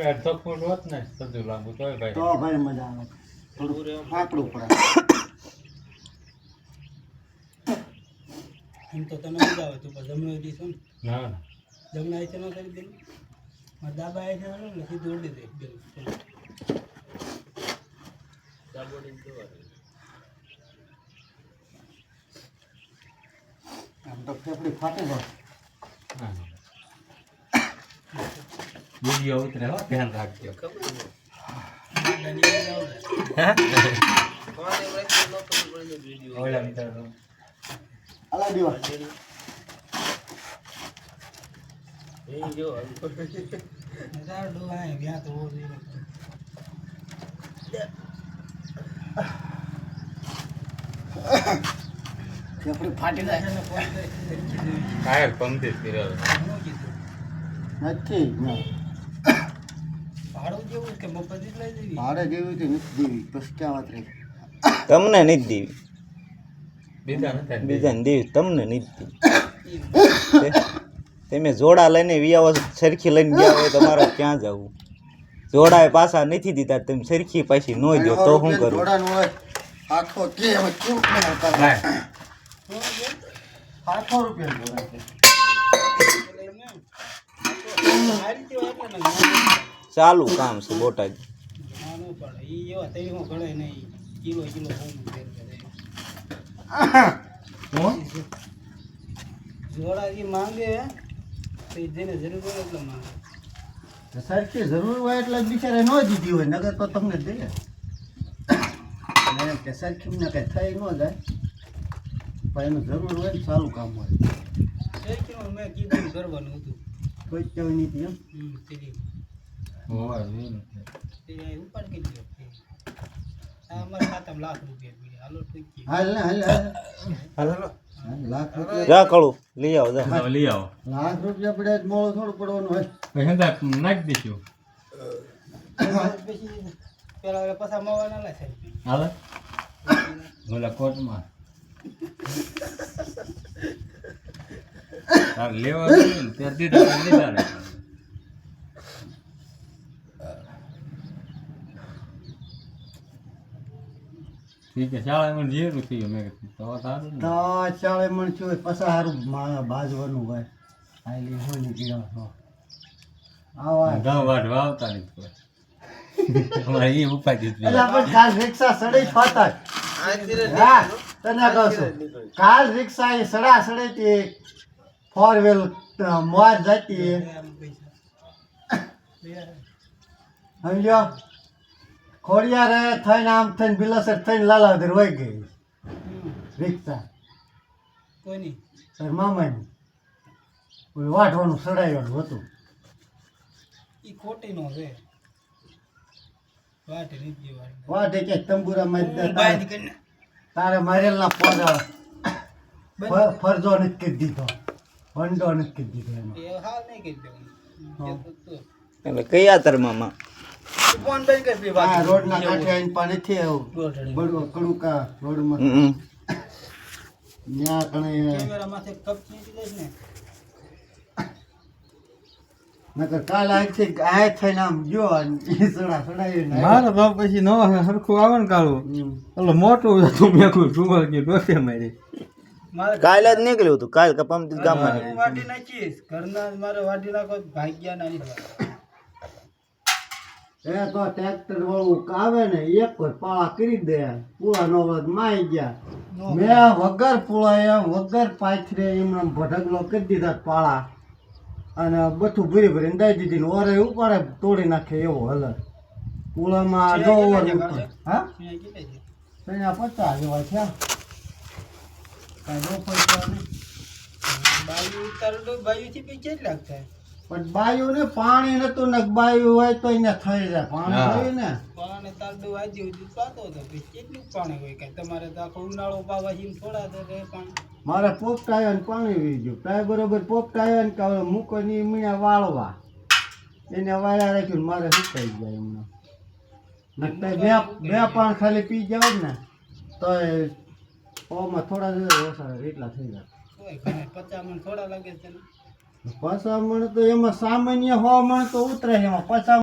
અડધો ફૂટ હોત ને સજુ લાંબુ તોય ભાઈ તો ભાઈ મજા આવે થોડું આકડું પડે એમ તો તને મજા આવે તું પણ જમણો દીશો ને ના જમણા આવી ન કરી દે મારા દાબા આવી છે ને સીધું ઉડી દે આમ તો ફેફડી ફાટી જાય વિડીયો ઉતરે હો ધ્યાન રાખજો ઓલા મિત્રો અલા દીવા એ જો મજા ડો આય વ્યા તો ફેફડી ફાટી જાય કાયર પંક્તિ કર્યો નથી ભાડું જેવું કે મફત જ લઈ દેવી ભાડે જેવી કે નથી દેવી પછી ક્યાં વાત રહી તમને નથી દેવી બીજા નથી બીજાને દેવી તમને નથી દેવી તમે જોડા લઈને વિયાવો સરખી લઈને ગયા હોય તમારે ક્યાં જવું જોડા પાછા નથી દીધા તમે સરખી પાછી ન દો તો શું કરું જોડાનું હોય આખો કે હવે ચૂપ ન હતા 800 રૂપિયા જોડા છે ચાલુ કામ છે બોટાદ નાનું પડે એ એવા તૈયાર ઘડે નહીં કિલો જોડા જે માંગે તો જેને જરૂર હોય એટલે માંગે સરખી જરૂર હોય એટલે બિચારે ન દીધી હોય નગર તો તમને દે ને કે સરખી ને કઈ થઈ ન જાય પણ એનું જરૂર હોય ને સારું કામ હોય મેં કીધું કરવાનું હતું કોઈ કેવું નહીં એમ તેરી હોવા તેરી ઉપર કરી દો આ અમારા ખાતામાં લાખ રૂપિયા પડી હાલો ઠીક હાલ ને હાલ લાખ રૂપિયા જા કળું લઈ આવો જા લઈ આવો લાખ રૂપિયા પડ્યા જ મોડું થોડું પડવાનું હોય પછી નાખી દઈશું પછી પેલા પૈસા માવા ના લાગે હાલે ઓલા કોટમાં લેવા ત્યાં દીધા લીધા ને ઠીક છે શાળામાં જેવું થયું મેં કીધું તો સારું ને તો ચાલે મણ છું પછી સારું બાજવાનું હોય આયલી હોય ને ગીરા હો આવા ઘઉં વાઢવા આવતા નહીં કોઈ અમારે એ ઉપાધિ જ નહીં. એટલે પણ કાલ રિક્ષા સડી ફાતા હા તને કહું છું કાલ રિક્ષા એ સડા સડેતી 4 વ્હીલ મોર જતી સમજો ખોડિયારે થઈને આમ થઈને બિલાસર થઈને લાલાવદર વહી ગઈ રિક્ષા કોઈ નહીં સર મામાની વાઢવાનું સડાયું હતું એ ખોટી નો છે વાટે નથી વાઢે કે તંબુરામાં બાંધ કરીને તારે મારેલના પોદા ફરજો નથી કરી દીધો વંડો નથી કરી દીધો એનો એ હાલ નહીં કરી દેવાનું એટલે કયા તરમામાં ફોન બંધ કરી દે આ રોડના કાંઠે આવીને પણ નથી આવું બળવો કડુકા રોડમાં ત્યાં કણે કેમેરા માથે કપ ચીંટી દઈશ ને નકર કાલ આથી આ થઈને આમ ગયો અને ઈ સડાયું મારે તો પછી નવા સરખું આવે ને કાળું એટલે મોટું હતું મેં કોઈ સુગર કે ડોસે મારી મારે કાલે જ નીકળ્યું હતું કાલ કપામ ગામમાં હું વાટી નાખીશ ઘરના મારે વાટી નાખો ભાગ્યા ના નહીં એ તો ટ્રેક્ટર વાળું આવે ને એક જ પાળા કરી દે પૂળા નો વગ માઈ ગયા મેં વગર પૂળા વગર પાથરે એમને ભટકલો કરી દીધા પાળા અને બધું ભરી ભરીને દઈ દીધી ને ઓરે ઉપાડે તોડી નાખે એવો હલર પૂળામાં જો ઓર હા ત્યાં 50 જેવા થયા કાંઈ નો પૈસા નહીં બાયુ ઉતારો બાયુ થી પી કેટલા થાય પણ બાયું ને પાણી નતું ને બાયું હોય તો એને થઈ જાય પાણી થયું ને પાણી તારડું વાજી ઉધી પાતો હતો પછી કેટલું પાણી હોય કાંઈ તમારે તો આખો ઉનાળો પાવા છે થોડા તો રહે પાણી મારે પોપટા આવ્યા ને પાણી વી ગયું કાંઈ બરોબર પોપટા આવ્યા ને કે મૂકો ની મીણા વાળવા એને વાળા રાખ્યું ને મારે સુકાઈ જાય એમને બે પાણ ખાલી પી જાવ ને તો ઓમાં થોડા ઓછા એટલા થઈ જાય કોઈ ઘરે 50 મણ થોડા લાગે છે ને 50 મણ તો એમાં સામાન્ય 100 મણ તો ઉતરે એમાં 50